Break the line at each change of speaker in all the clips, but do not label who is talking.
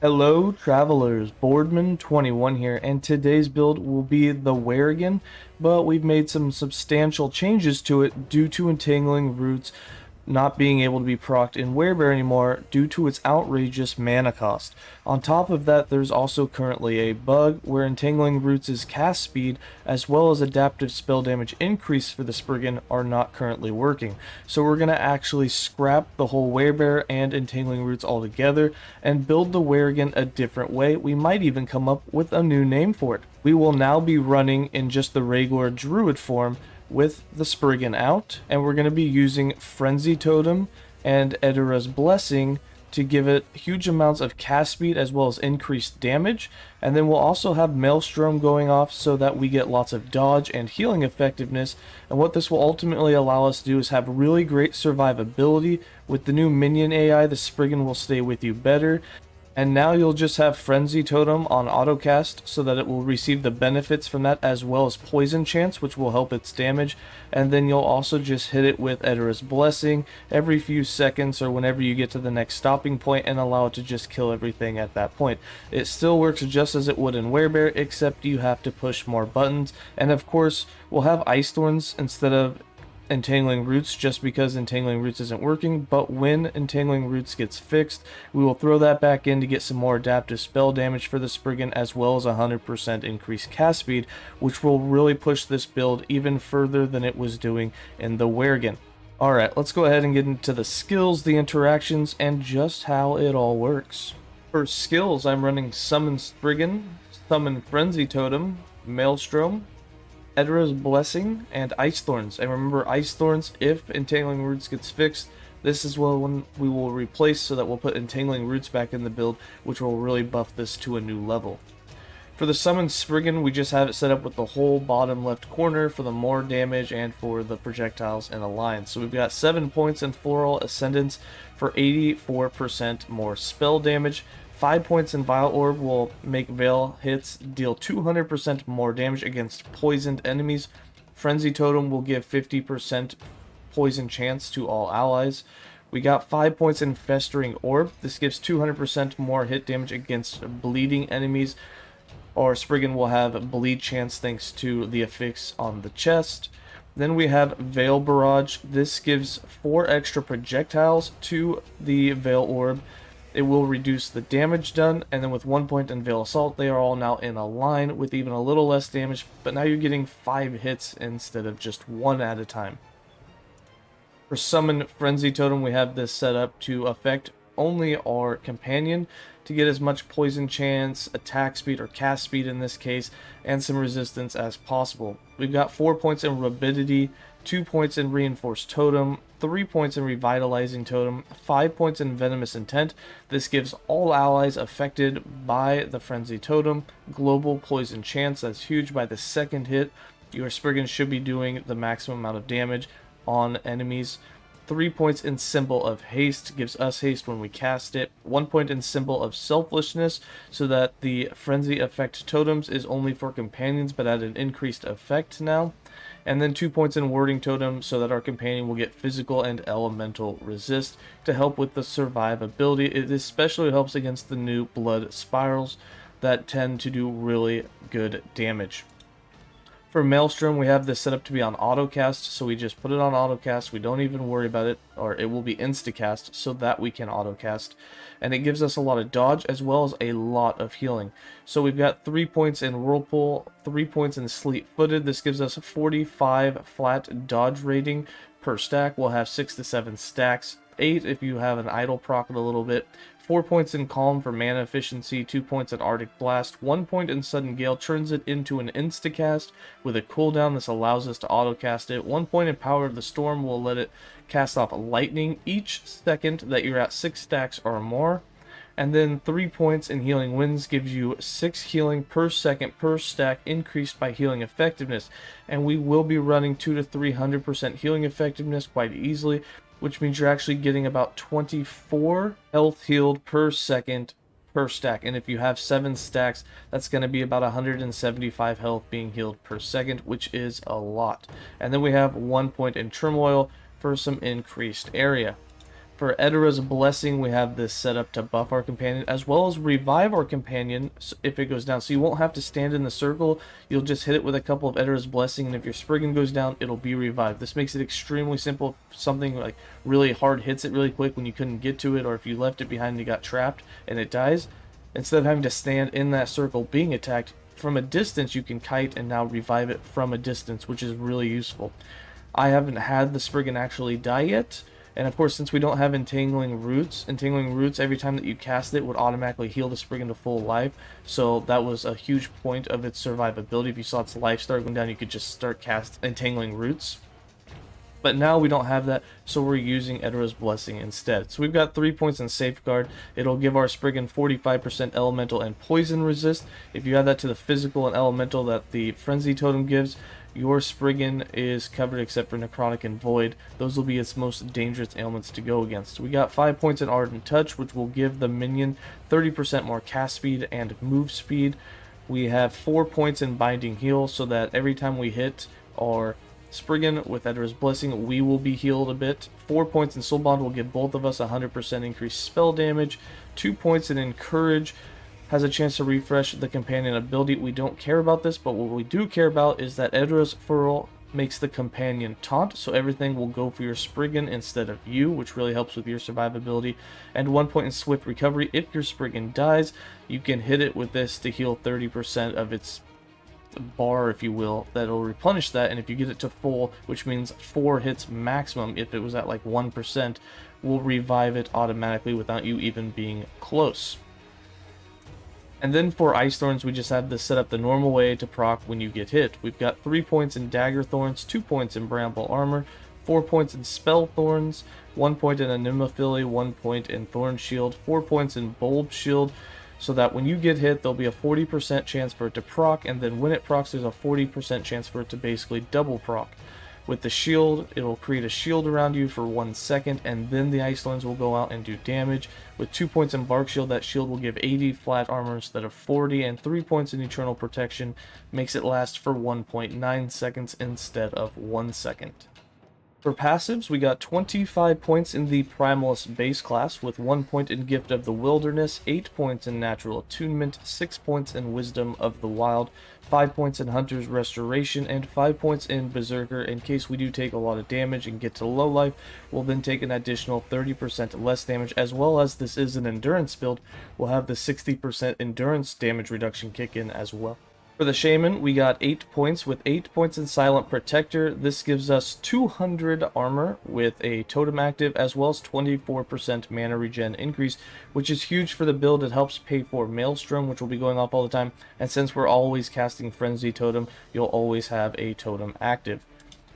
Hello travelers, Boardman21 here, and today's build will be the Werrigan, but we've made some substantial changes to it due to entangling roots not being able to be procced in Werebear anymore due to its outrageous mana cost. On top of that, there's also currently a bug where entangling roots' cast speed as well as adaptive spell damage increase for the Spriggan are not currently working. So we're going to actually scrap the whole Werebear and entangling roots altogether and build the Werrigan a different way. We might even come up with a new name for it. We will now be running in just the regular Druid form with the Spriggan out, and we're going to be using Frenzy Totem and Eterra's Blessing to give it huge amounts of cast speed as well as increased damage, and then we'll also have Maelstrom going off so that we get lots of dodge and healing effectiveness. And what this will ultimately allow us to do is have really great survivability. With the new minion AI, the Spriggan will stay with you better. And now you'll just have Frenzy Totem on autocast so that it will receive the benefits from that as well as Poison Chance, which will help its damage. And then you'll also just hit it with Eterra's Blessing every few seconds or whenever you get to the next stopping point and allow it to just kill everything at that point. It still works just as it would in Werebear, except you have to push more buttons. And of course, we'll have Ice Thorns instead of entangling roots just because entangling roots isn't working, but when entangling roots gets fixed, we will throw that back in to get some more adaptive spell damage for the Spriggan as well as 100% increased cast speed, which will really push this build even further than it was doing in the Werrigan. Alright, let's go ahead and get into the skills, the interactions, and just how it all works. For skills, I'm running Summon Spriggan, Summon Frenzy Totem, Maelstrom, Eterra's Blessing, and Ice Thorns. And remember, Ice Thorns, if Entangling Roots gets fixed, this is one we will replace so that we'll put Entangling Roots back in the build, which will really buff this to a new level. For the Summon Spriggan, we just have it set up with the whole bottom left corner for the more damage and for the projectiles in a line. So we've got 7 points in Floral Ascendance for 84% more spell damage. 5 points in Vile Orb will make Veil hits deal 200% more damage against poisoned enemies. Frenzy Totem will give 50% poison chance to all allies. We got 5 points in Festering Orb. This gives 200% more hit damage against bleeding enemies. Or Spriggan will have bleed chance thanks to the affix on the chest. Then we have Veil Barrage. This gives 4 extra projectiles to the Veil Orb. It will reduce the damage done, and then with 1 point in Veil Assault, they are all now in a line with even a little less damage, but now you're getting 5 hits instead of just 1 at a time. For Summon Frenzy Totem, we have this set up to affect only our companion to get as much poison chance, attack speed, or cast speed in this case, and some resistance as possible. We've got 4 points in Rapidity, 2 points in Reinforced Totem, 3 points in Revitalizing Totem, 5 points in Venomous Intent. This gives all allies affected by the Frenzy Totem global poison chance. That's huge. By the second hit, your Spriggan should be doing the maximum amount of damage on enemies. 3 points in Symbol of Haste, gives us haste when we cast it. 1 point in Symbol of Selflessness, so that the Frenzy Effect Totems is only for companions, but at an increased effect now. And then 2 points in Warding Totem, so that our companion will get physical and elemental resist to help with the survivability. It especially helps against the new Blood Spirals that tend to do really good damage. For Maelstrom, we have this set up to be on autocast, so we just put it on autocast. We don't even worry about it, or it will be instacast so that we can autocast. And it gives us a lot of dodge as well as a lot of healing. So we've got 3 points in Whirlpool, 3 points in Sleep Footed. This gives us a 45 flat dodge rating per stack. We'll have 6 to 7 stacks, 8 if you have an idle proc it a little bit. 4 points in Calm for mana efficiency, 2 points in Arctic Blast, 1 point in Sudden Gale turns it into an instacast with a cooldown. This allows us to autocast it. 1 point in Power of the Storm will let it cast off lightning each second that you're at 6 stacks or more. And then 3 points in Healing Winds gives you 6 healing per second per stack, increased by healing effectiveness. And we will be running 2 to 300% healing effectiveness quite easily, which means you're actually getting about 24 health healed per second per stack. And if you have 7 stacks, that's going to be about 175 health being healed per second, which is a lot. And then we have 1 point in Turmoil for some increased area. For Eterra's Blessing, we have this set up to buff our companion, as well as revive our companion if it goes down. So you won't have to stand in the circle, you'll just hit it with a couple of Eterra's Blessing, and if your Spriggan goes down, it'll be revived. This makes it extremely simple. If something like really hard hits it really quick when you couldn't get to it, or if you left it behind and you got trapped and it dies, instead of having to stand in that circle being attacked, from a distance you can kite and now revive it from a distance, which is really useful. I haven't had the Spriggan actually die yet. And of course, since we don't have entangling roots, every time that you cast it would automatically heal the Spriggan to full life. So that was a huge point of its survivability. If you saw its life start going down, you could just start cast entangling roots. But now we don't have that, so we're using Eterra's Blessing instead. So we've got 3 points in Safeguard. It'll give our Spriggan 45% elemental and poison resist. If you add that to the physical and elemental that the Frenzy Totem gives, your Spriggan is covered except for Necrotic and Void. Those will be its most dangerous ailments to go against. We got 5 points in Ardent Touch, which will give the minion 30% more cast speed and move speed. We have 4 points in Binding Heal, so that every time we hit our Spriggan with Eterra's Blessing, we will be healed a bit. 4 points in Soul Bond will give both of us 100% increased spell damage. 2 points in Encourage has a chance to refresh the companion ability. We don't care about this, but what we do care about is that Eterra's Furl makes the companion taunt, so everything will go for your Spriggan instead of you, which really helps with your survivability. And 1 point in Swift Recovery. If your Spriggan dies, you can hit it with this to heal 30% of its bar, if you will, that'll replenish that. And if you get it to full, which means 4 hits maximum, if it was at like 1%, will revive it automatically without you even being close. And then for Ice Thorns, we just have this set up the normal way to proc when you get hit. We've got 3 points in Dagger Thorns, 2 points in Bramble Armor, 4 points in Spell Thorns, 1 point in Anemophily, 1 point in Thorn Shield, 4 points in Bulb Shield, so that when you get hit, there'll be a 40% chance for it to proc, and then when it procs, there's a 40% chance for it to basically double proc. With the shield, it'll create a shield around you for 1 second, and then the Ice Thorns will go out and do damage. With 2 points in Bark Shield, that shield will give 80 flat armor instead of 40, and 3 points in Eternal Protection makes it last for 1.9 seconds instead of 1 second. For passives, we got 25 points in the Primalist base class, with 1 point in Gift of the Wilderness, 8 points in Natural Attunement, 6 points in Wisdom of the Wild, 5 points in Hunter's Restoration, and 5 points in Berserker. In case we do take a lot of damage and get to low life, we'll then take an additional 30% less damage, as well as this is an Endurance build, we'll have the 60% Endurance damage reduction kick in as well. For the Shaman, we got 8 points with 8 points in Silent Protector. This gives us 200 armor with a Totem active, as well as 24% mana regen increase, which is huge for the build. It helps pay for Maelstrom, which will be going off all the time, and since we're always casting Frenzy Totem, you'll always have a Totem active.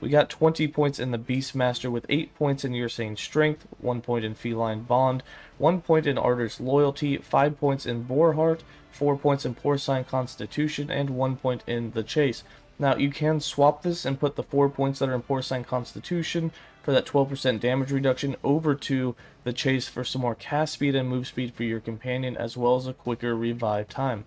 We got 20 points in the Beastmaster with 8 points in Ursane Strength, 1 point in Feline Bond, 1 point in Ardor's Loyalty, 5 points in Boarheart, 4 points in Porcine Constitution, and 1 point in the Chase. Now, you can swap this and put the 4 points that are in Porcine Constitution for that 12% damage reduction over to the Chase for some more cast speed and move speed for your companion, as well as a quicker revive time.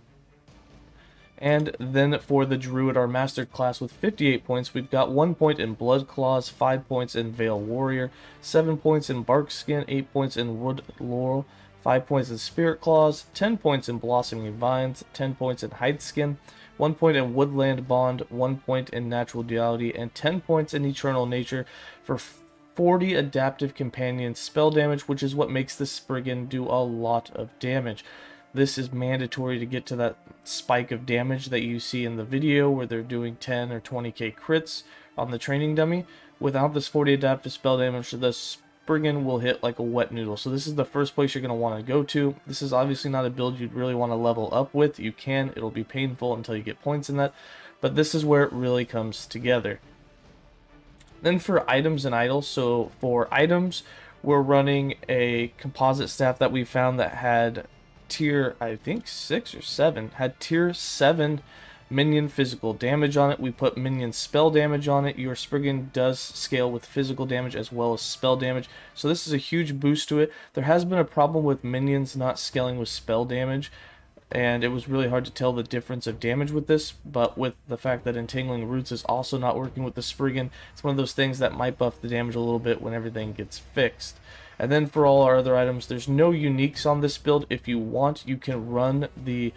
And then for the Druid, our master class, with 58 points, we've got 1 point in Blood Claws, 5 points in Veil Warrior, 7 points in Bark Skin, 8 points in Wood Laurel, 5 points in Spirit Claws, 10 points in Blossoming Vines, 10 points in Hide Skin, 1 point in Woodland Bond, 1 point in Natural Duality, and 10 points in Eternal Nature for 40 adaptive companion spell damage, which is what makes the Spriggan do a lot of damage. This is mandatory to get to that spike of damage that you see in the video where they're doing 10 or 20k crits on the training dummy. Without this 40 adaptive spell damage, the Spriggan will hit like a wet noodle. So this is the first place you're going to want to go to. This is obviously not a build you'd really want to level up with. You can, it'll be painful until you get points in that, but this is where it really comes together. Then for items and idols, so for items, we're running a composite staff that we found that had tier, I think 6 or 7, had tier 7 minion physical damage on it. We put minion spell damage on it. Your Spriggan does scale with physical damage as well as spell damage, so this is a huge boost to it. There has been a problem with minions not scaling with spell damage, and it was really hard to tell the difference of damage with this, but with the fact that Entangling Roots is also not working with the Spriggan, it's one of those things that might buff the damage a little bit when everything gets fixed. And then for all our other items, there's no uniques on this build. If you want, you can run the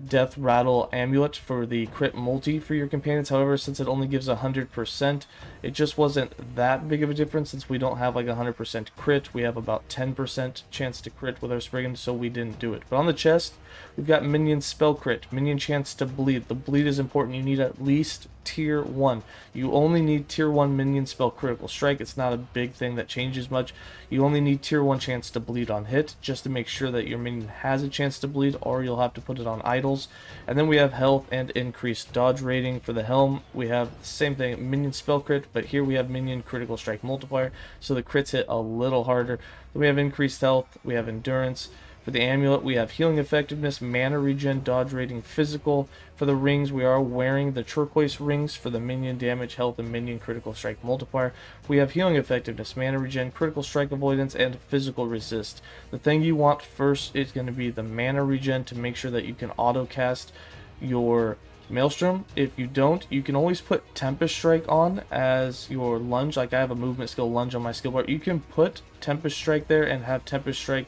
Death Rattle Amulet for the crit multi for your companions. However, since it only gives 100%, it just wasn't that big of a difference since we don't have like 100% crit. We have about 10% chance to crit with our Spriggan, so we didn't do it. But on the chest, we've got minion spell crit, minion chance to bleed. The bleed is important. You need at least tier 1. You only need tier 1 minion spell critical strike. It's not a big thing that changes much. You only need tier 1 chance to bleed on hit just to make sure that your minion has a chance to bleed, or you'll have to put it on idols. And then we have health and increased dodge rating. For the helm, we have the same thing, minion spell crit, but here we have minion critical strike multiplier, so the crits hit a little harder. Then we have increased health, we have endurance. For the amulet, we have healing effectiveness, mana regen, dodge rating, physical. For the rings, we are wearing the turquoise rings for the minion damage, health, and minion critical strike multiplier. We have healing effectiveness, mana regen, critical strike avoidance, and physical resist. The thing you want first is going to be the mana regen to make sure that you can auto cast your Maelstrom. If you don't, you can always put Tempest Strike on as your lunge. Like I have a movement skill lunge on my skill bar. You can put Tempest Strike there and have Tempest Strike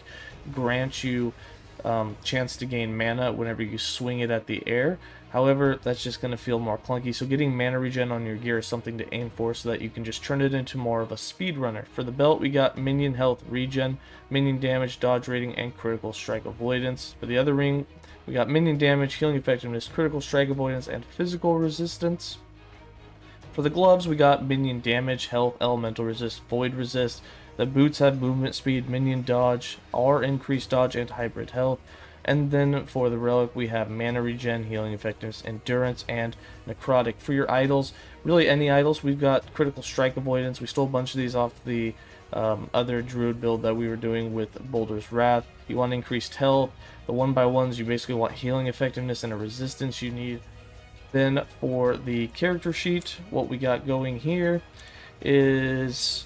grant you chance to gain mana whenever you swing it at the air. However, that's just going to feel more clunky, so getting mana regen on your gear is something to aim for so that you can just turn it into more of a speedrunner. For the belt, we got minion health regen, minion damage, dodge rating, and critical strike avoidance. For the other ring, we got minion damage, healing effectiveness, critical strike avoidance, and physical resistance. For the gloves, we got minion damage, health, elemental resist, void resist. The boots have movement speed, minion dodge, or increased dodge, and hybrid health. And then for the relic, we have mana regen, healing effectiveness, endurance, and necrotic. For your idols, really any idols, we've got critical strike avoidance. We stole a bunch of these off the other Druid build that we were doing with Boulder's Wrath. You want increased health. The 1x1s, you basically want healing effectiveness and a resistance you need. Then for the character sheet, what we got going here is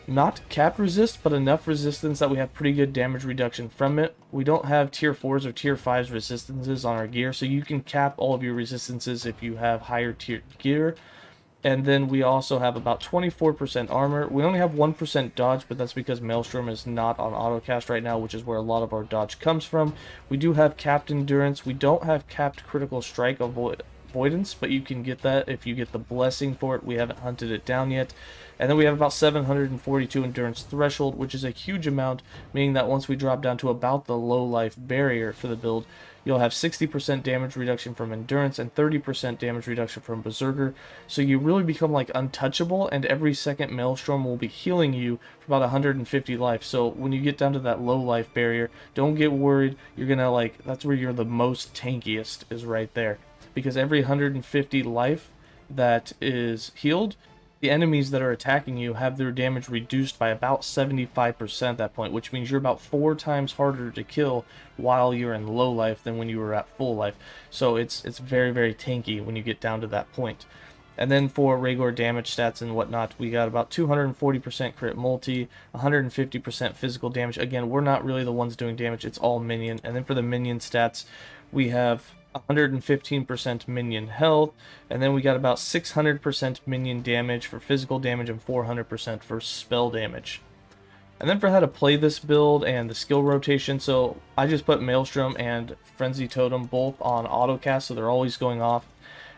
not cap resist, but enough resistance that we have pretty good damage reduction from it. We don't have tier 4s or tier 5s resistances on our gear, so you can cap all of your resistances if you have higher tier gear. And then we also have about 24% armor. We only have 1% dodge, but that's because Maelstrom is not on autocast right now, which is where a lot of our dodge comes from. We do have capped endurance. We don't have capped critical strike avoidance, but you can get that if you get the blessing for it. We haven't hunted it down yet. And then we have about 742 endurance threshold, which is a huge amount, meaning that once we drop down to about the low life barrier for the build, you'll have 60% damage reduction from endurance and 30% damage reduction from berserker. So you really become like untouchable, and every second Maelstrom will be healing you for about 150 life. So when you get down to that low life barrier, don't get worried. You're gonna like, that's where you're the most tankiest, is right there. Because every 150 life that is healed, the enemies that are attacking you have their damage reduced by about 75% at that point, which means you're about 4 times harder to kill while you're in low life than when you were at full life. So it's very, very tanky when you get down to that point. And then for Rhaegor damage stats and whatnot, we got about 240% crit multi, 150% physical damage. Again, we're not really the ones doing damage, it's all minion. And then for the minion stats, we have 115% minion health, and then we got about 600% minion damage for physical damage and 400% for spell damage. And then for how to play this build and the skill rotation, so I just put Maelstrom and Frenzy Totem both on autocast, so they're always going off.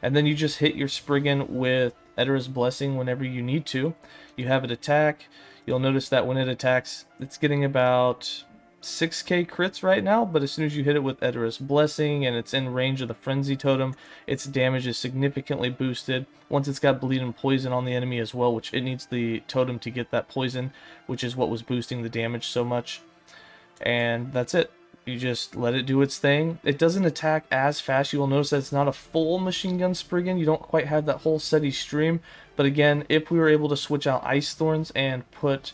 And then you just hit your Spriggan with Eterra's Blessing whenever you need to. You have it attack. You'll notice that when it attacks, it's getting about 6k crits right now, but as soon as you hit it with Eterra's Blessing and it's in range of the Frenzy Totem, its damage is significantly boosted. Once it's got Bleed and Poison on the enemy as well, which it needs the totem to get that poison, which is what was boosting the damage so much. And that's it. You just let it do its thing. It doesn't attack as fast. You will notice that it's not a full machine gun Spriggan. You don't quite have that whole steady stream. But again, if we were able to switch out Ice Thorns and put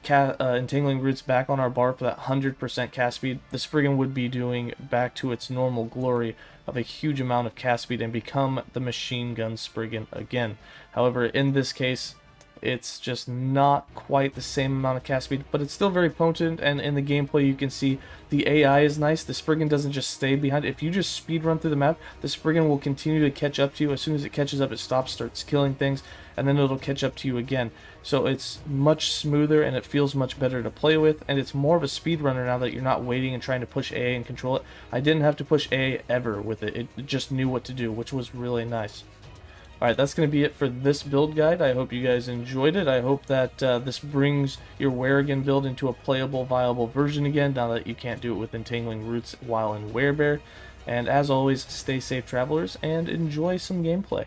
entangling roots back on our bar for that 100% cast speed, the Spriggan would be doing back to its normal glory of a huge amount of cast speed and become the machine gun Spriggan again. However, in this case, It's just not quite the same amount of cast speed, but it's still very potent, and in the gameplay you can see the AI is nice. The Spriggan doesn't just stay behind. If you just speed run through the map, the Spriggan will continue to catch up to you. As soon as it catches up, it stops, starts killing things, and then it'll catch up to you again. So it's much smoother, and it feels much better to play with, and it's more of a speedrunner now that you're not waiting and trying to push A and control it. I didn't have to push A ever with it. It just knew what to do, which was really nice. Alright, that's going to be it for this build guide. I hope you guys enjoyed it. I hope that this brings your Weregan build into a playable, viable version again, now that you can't do it with entangling roots while in Werebear. And as always, stay safe, travelers, and enjoy some gameplay.